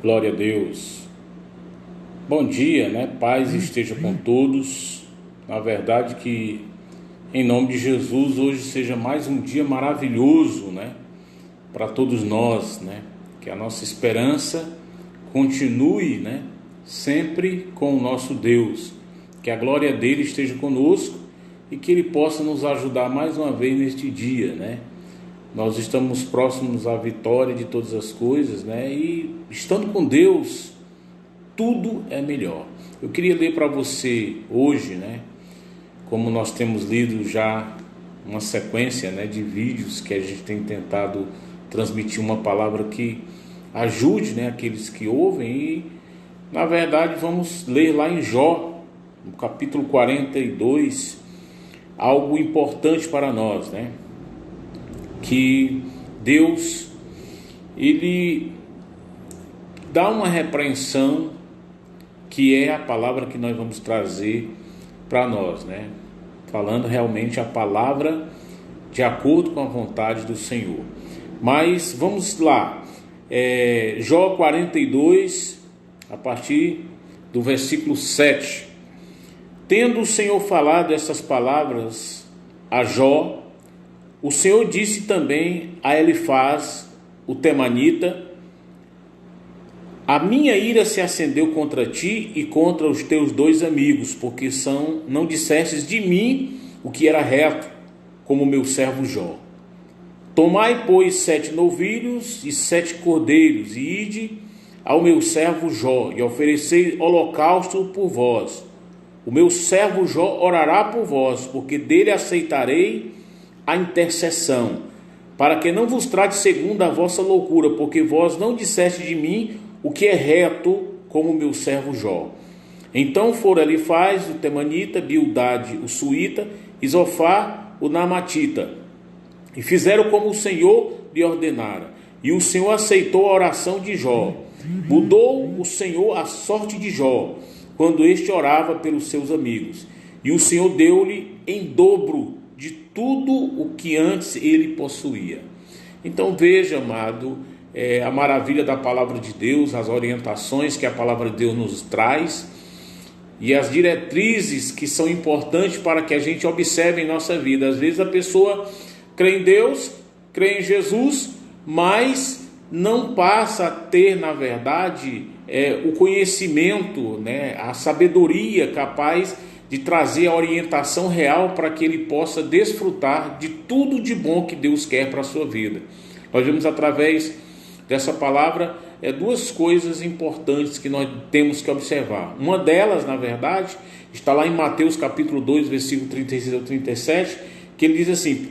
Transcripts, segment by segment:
Glória a Deus. Bom dia, né? Paz esteja com todos. Na verdade que, em nome de Jesus, hoje seja mais um dia maravilhoso, né? Para todos nós, né? Que a nossa esperança continue, né? Sempre com o nosso Deus. Que a glória dele esteja conosco e que ele possa nos ajudar mais uma vez neste dia, né? Nós estamos próximos à vitória de todas as coisas, né? E estando com Deus, tudo é melhor. Eu queria ler para você hoje, né? Como nós temos lido já uma sequência, né, de vídeos que a gente tem tentado transmitir uma palavra que ajude, né, aqueles que ouvem. E, na verdade, vamos ler lá em Jó, no capítulo 42, algo importante para nós, né? Que Deus, ele dá uma repreensão, que é a palavra que nós vamos trazer para nós, né? Falando realmente a palavra de acordo com a vontade do Senhor. Mas vamos lá, Jó 42, a partir do versículo 7. Tendo o Senhor falado essas palavras a Jó, o Senhor disse também a Elifaz, o temanita: a minha ira se acendeu contra ti e contra os teus dois amigos, porque não dissestes de mim o que era reto, como meu servo Jó. Tomai, pois, 7 novilhos e 7 cordeiros, e ide ao meu servo Jó, e oferecei holocausto por vós. O meu servo Jó orará por vós, porque dele aceitarei a intercessão, para que não vos trate segundo a vossa loucura, porque vós não disseste de mim o que é reto, como meu servo Jó. Então foram Elifaz, o temanita, Bildade, o suíta, e Zofar, o namatita, e fizeram como o Senhor lhe ordenara. E o Senhor aceitou a oração de Jó. Mudou o Senhor a sorte de Jó, quando este orava pelos seus amigos, e o Senhor deu-lhe em dobro de tudo o que antes ele possuía. Então veja, amado, a maravilha da palavra de Deus, as orientações que a palavra de Deus nos traz e as diretrizes que são importantes para que a gente observe em nossa vida. Às vezes a pessoa crê em Deus, crê em Jesus, mas não passa a ter, na verdade, o conhecimento, né, a sabedoria capaz de trazer a orientação real para que ele possa desfrutar de tudo de bom que Deus quer para a sua vida. Nós vemos através dessa palavra duas coisas importantes que nós temos que observar. Uma delas, na verdade, está lá em Mateus capítulo 2, versículo 36 ao 37, que ele diz assim: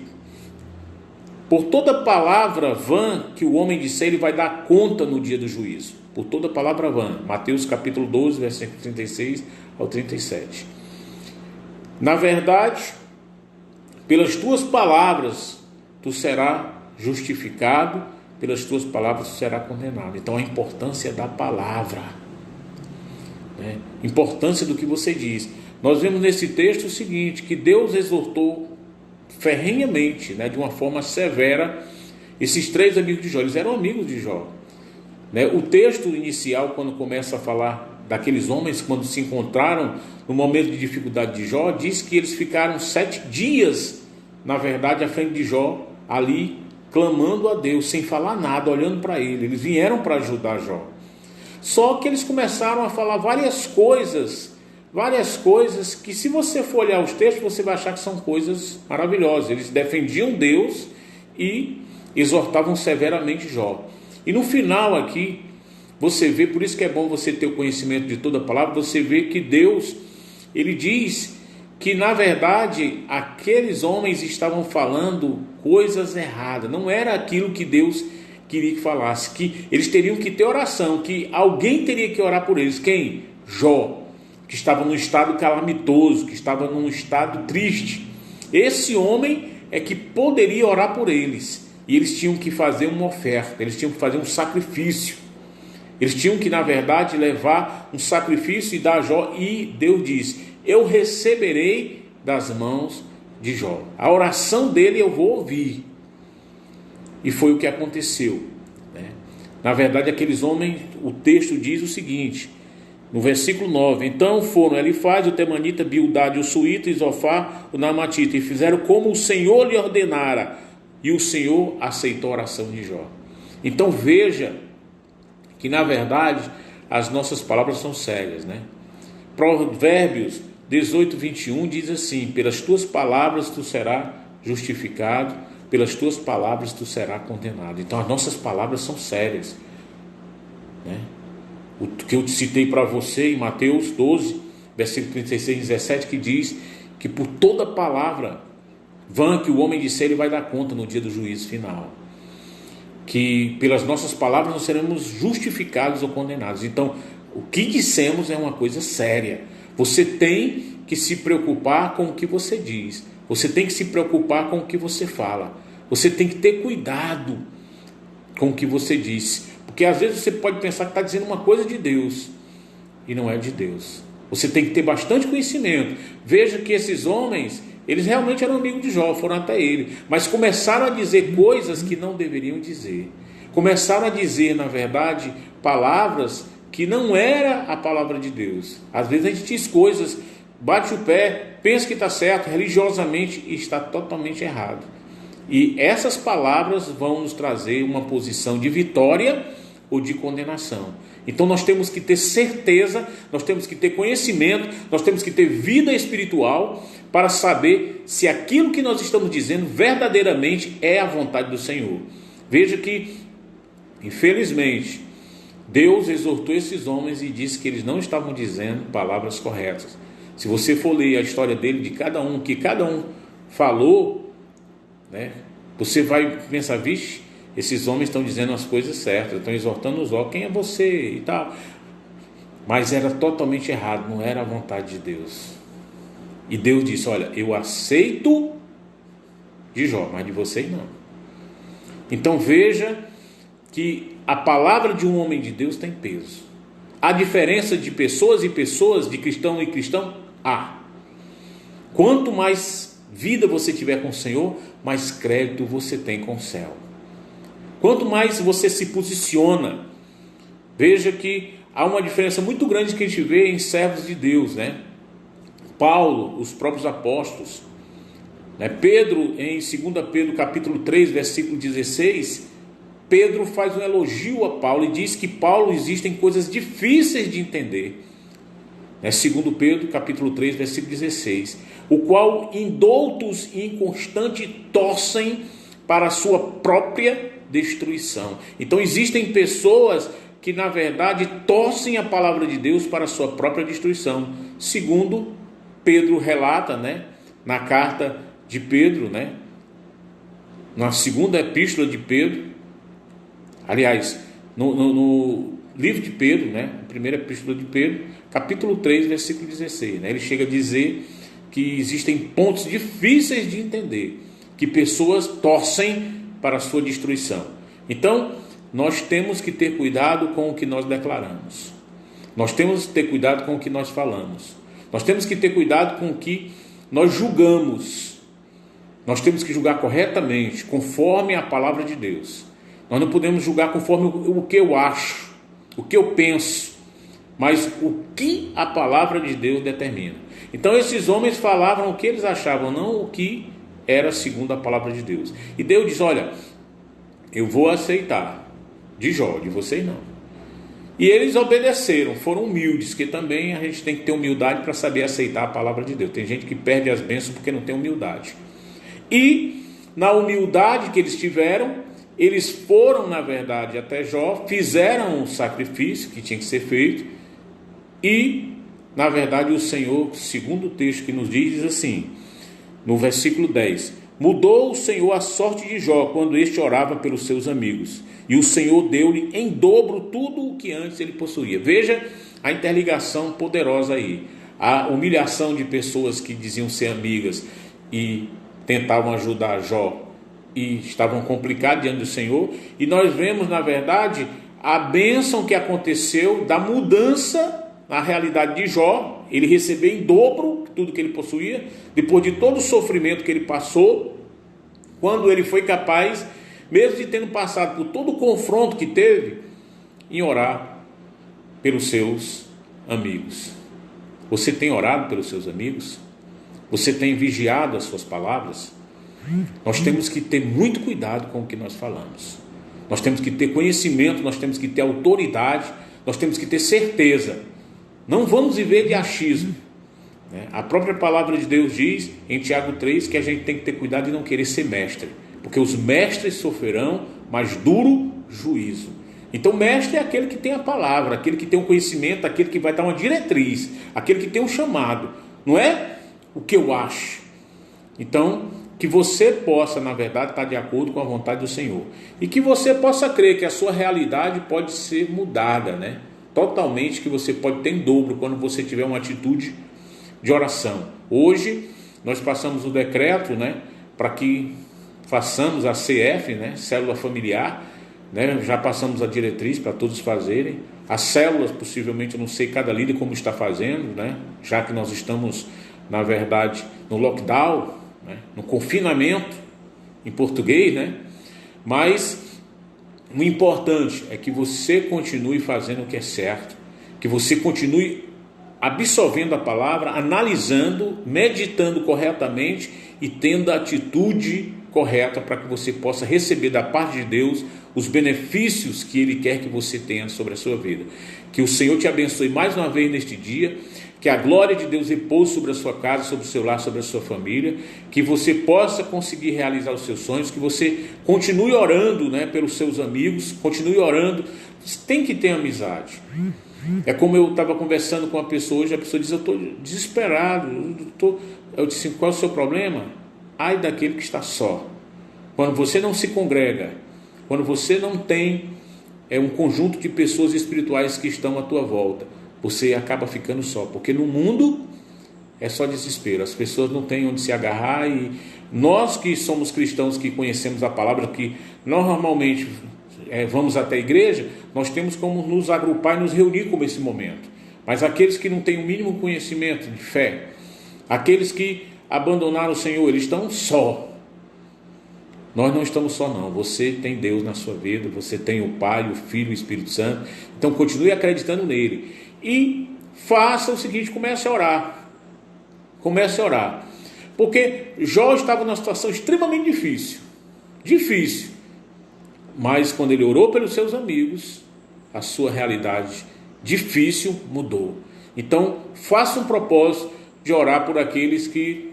por toda palavra vã que o homem disser, ele vai dar conta no dia do juízo. Por toda palavra vã. Mateus capítulo 12, versículo 36 ao 37. Na verdade, pelas tuas palavras tu serás justificado, pelas tuas palavras tu serás condenado. Então a importância da palavra, né? Importância do que você diz. Nós vemos nesse texto o seguinte, que Deus exortou ferrenhamente, né, de uma forma severa, esses 3 amigos de Jó. Eles eram amigos de Jó, né? O texto inicial, quando começa a falar daqueles homens, quando se encontraram no momento de dificuldade de Jó, diz que eles ficaram 7 dias, na verdade, à frente de Jó, ali, clamando a Deus, sem falar nada, olhando para ele. Eles vieram para ajudar Jó. Só que eles começaram a falar várias coisas que, se você for olhar os textos, você vai achar que são coisas maravilhosas. Eles defendiam Deus e exortavam severamente Jó. E no final aqui, você vê, por isso que é bom você ter o conhecimento de toda a palavra, você vê que Deus, ele diz que, na verdade, aqueles homens estavam falando coisas erradas. Não era aquilo que Deus queria que falasse, que eles teriam que ter oração, que alguém teria que orar por eles. Quem? Jó, que estava num estado calamitoso, que estava num estado triste. Esse homem é que poderia orar por eles, e eles tinham que fazer uma oferta, eles tinham que fazer um sacrifício, eles tinham que, na verdade, levar um sacrifício e dar a Jó, e Deus diz: eu receberei das mãos de Jó, a oração dele eu vou ouvir. E foi o que aconteceu, né? Na verdade, aqueles homens, o texto diz o seguinte, no versículo 9: então foram Elifaz, o Temanita, Bildade, o Suíta, e Zofar, o Namatita, e fizeram como o Senhor lhe ordenara, e o Senhor aceitou a oração de Jó. Então veja que na verdade as nossas palavras são sérias, né? Provérbios 18, 21 diz assim: pelas tuas palavras tu serás justificado, pelas tuas palavras tu serás condenado. Então as nossas palavras são sérias, né? O que eu citei para você em Mateus 12, versículo 36 e 17, que diz que por toda palavra vã que o homem disser, ele vai dar conta no dia do juízo final. Que pelas nossas palavras nós seremos justificados ou condenados. Então, o que dissemos é uma coisa séria. Você tem que se preocupar com o que você diz. Você tem que se preocupar com o que você fala. Você tem que ter cuidado com o que você diz. Porque às vezes você pode pensar que está dizendo uma coisa de Deus e não é de Deus. Você tem que ter bastante conhecimento. Veja que esses homens, eles realmente eram amigos de Jó, foram até ele, mas começaram a dizer coisas que não deveriam dizer. Começaram a dizer, na verdade, palavras que não era a palavra de Deus. Às vezes a gente diz coisas, bate o pé, pensa que está certo, religiosamente, e está totalmente errado. E essas palavras vão nos trazer uma posição de vitória ou de condenação. Então nós temos que ter certeza, nós temos que ter conhecimento, nós temos que ter vida espiritual para saber se aquilo que nós estamos dizendo verdadeiramente é a vontade do Senhor. Veja que, infelizmente, Deus exortou esses homens e disse que eles não estavam dizendo palavras corretas. Se você for ler a história dele, de cada um, que cada um falou, né, você vai pensar, vixe, esses homens estão dizendo as coisas certas, estão exortando os homens, quem é você e tal. Mas era totalmente errado, não era a vontade de Deus. E Deus disse: olha, eu aceito de Jó, mas de vocês não. Então veja que a palavra de um homem de Deus tem peso. Há diferença de pessoas e pessoas, de cristão e cristão? Há. Quanto mais vida você tiver com o Senhor, mais crédito você tem com o céu. Quanto mais você se posiciona, veja que há uma diferença muito grande que a gente vê em servos de Deus, né? Paulo, os próprios apóstolos, né? Pedro, em 2 Pedro capítulo 3, versículo 16, Pedro faz um elogio a Paulo e diz que Paulo existem coisas difíceis de entender. 2 Pedro capítulo 3, versículo 16, o qual indoutos e inconstantes torcem para a sua própria destruição. Então existem pessoas que na verdade torcem a palavra de Deus para a sua própria destruição. Segundo Pedro relata, né, na carta de Pedro, né, na segunda epístola de Pedro, aliás, no livro de Pedro, né, a primeira epístola de Pedro, capítulo 3, versículo 16, né, ele chega a dizer que existem pontos difíceis de entender, que pessoas torcem para a sua destruição. Então, nós temos que ter cuidado com o que nós declaramos. Nós temos que ter cuidado com o que nós falamos. Nós temos que ter cuidado com o que nós julgamos. Nós temos que julgar corretamente, conforme a palavra de Deus. Nós não podemos julgar conforme o que eu acho, o que eu penso, mas o que a palavra de Deus determina. Então esses homens falavam o que eles achavam, não o que era segundo a palavra de Deus. E Deus diz: olha, eu vou aceitar de Jó, de vocês não. E eles obedeceram, foram humildes, que também a gente tem que ter humildade para saber aceitar a palavra de Deus. Tem gente que perde as bênçãos porque não tem humildade. E na humildade que eles tiveram, eles foram, na verdade, até Jó, fizeram um sacrifício que tinha que ser feito, e, na verdade, o Senhor, segundo o texto que nos diz assim, no versículo 10, mudou o Senhor a sorte de Jó, quando este orava pelos seus amigos, e o Senhor deu-lhe em dobro tudo o que antes ele possuía. Veja a interligação poderosa aí, a humilhação de pessoas que diziam ser amigas e tentavam ajudar Jó, e estavam complicados diante do Senhor, e nós vemos, na verdade, a bênção que aconteceu da mudança na realidade de Jó. Ele recebeu em dobro tudo que ele possuía, depois de todo o sofrimento que ele passou, quando ele foi capaz, mesmo de tendo passado por todo o confronto que teve, em orar pelos seus amigos. Você tem orado pelos seus amigos? Você tem vigiado as suas palavras? Nós temos que ter muito cuidado com o que nós falamos. Nós temos que ter conhecimento, nós temos que ter autoridade, nós temos que ter certeza. Não vamos viver de achismo. A própria palavra de Deus diz em Tiago 3 que a gente tem que ter cuidado de não querer ser mestre, porque os mestres sofrerão mais duro juízo. Então mestre é aquele que tem a palavra, aquele que tem o conhecimento, aquele que vai dar uma diretriz, aquele que tem um chamado, não é o que eu acho. Então que você possa, na verdade, estar de acordo com a vontade do Senhor, e que você possa crer que a sua realidade pode ser mudada, né? Totalmente, que você pode ter em dobro quando você tiver uma atitude de oração. Hoje nós passamos o decreto, né, para que façamos a CF, né, célula familiar, né, já passamos a diretriz para todos fazerem. As células, possivelmente, eu não sei cada líder como está fazendo, né, já que nós estamos, na verdade, no lockdown, né, no confinamento, em português, né, mas o importante é que você continue fazendo o que é certo, que você continue absorvendo a palavra, analisando, meditando corretamente e tendo a atitude correta para que você possa receber da parte de Deus os benefícios que Ele quer que você tenha sobre a sua vida. Que o Senhor te abençoe mais uma vez neste dia, que a glória de Deus repouse sobre a sua casa, sobre o seu lar, sobre a sua família, que você possa conseguir realizar os seus sonhos, que você continue orando, né, pelos seus amigos, continue orando. Você tem que ter amizade. É como eu estava conversando com uma pessoa hoje, a pessoa diz: eu estou desesperado, eu disse: qual é o seu problema? Ai daquele que está só. Quando você não se congrega, quando você não tem um conjunto de pessoas espirituais que estão à tua volta, você acaba ficando só, porque no mundo é só desespero, as pessoas não têm onde se agarrar, e nós que somos cristãos, que conhecemos a palavra, que normalmente vamos até a igreja, nós temos como nos agrupar e nos reunir como esse momento. Mas aqueles que não têm o mínimo conhecimento de fé, aqueles que abandonaram o Senhor, eles estão só. Nós não estamos só não, você tem Deus na sua vida, você tem o Pai, o Filho, o Espírito Santo. Então continue acreditando nele e faça o seguinte: comece a orar, porque Jó estava numa situação extremamente difícil, mas quando ele orou pelos seus amigos, a sua realidade difícil mudou. Então faça um propósito de orar por aqueles que,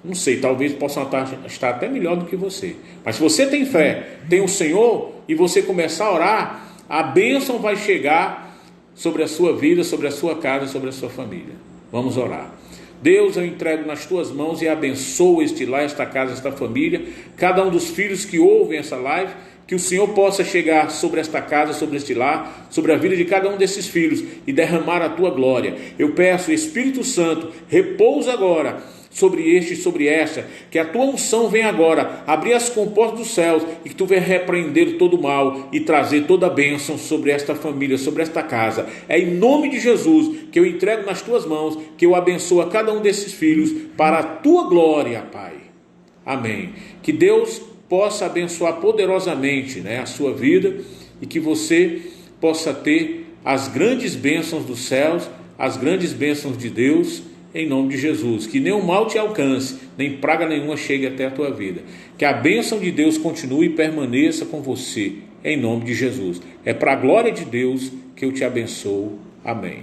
não sei, talvez possam estar até melhor do que você. Mas se você tem fé, tem o Senhor, e você começar a orar, a bênção vai chegar sobre a sua vida, sobre a sua casa, sobre a sua família. Vamos orar. Deus, eu entrego nas tuas mãos e abençoo este lar, esta casa, esta família, cada um dos filhos que ouvem essa live, que o Senhor possa chegar sobre esta casa, sobre este lar, sobre a vida de cada um desses filhos e derramar a tua glória. Eu peço, Espírito Santo, repousa agora sobre este e sobre esta, que a tua unção venha agora abrir as comportas dos céus e que tu venha repreender todo o mal e trazer toda a bênção sobre esta família, sobre esta casa. É em nome de Jesus que eu entrego nas tuas mãos, que eu abençoo a cada um desses filhos para a tua glória, Pai. Amém. Que Deus possa abençoar poderosamente, né, a sua vida, e que você possa ter as grandes bênçãos dos céus, as grandes bênçãos de Deus, em nome de Jesus. Que nenhum mal te alcance, nem praga nenhuma chegue até a tua vida. Que a bênção de Deus continue e permaneça com você, em nome de Jesus. É para a glória de Deus que eu te abençoo. Amém.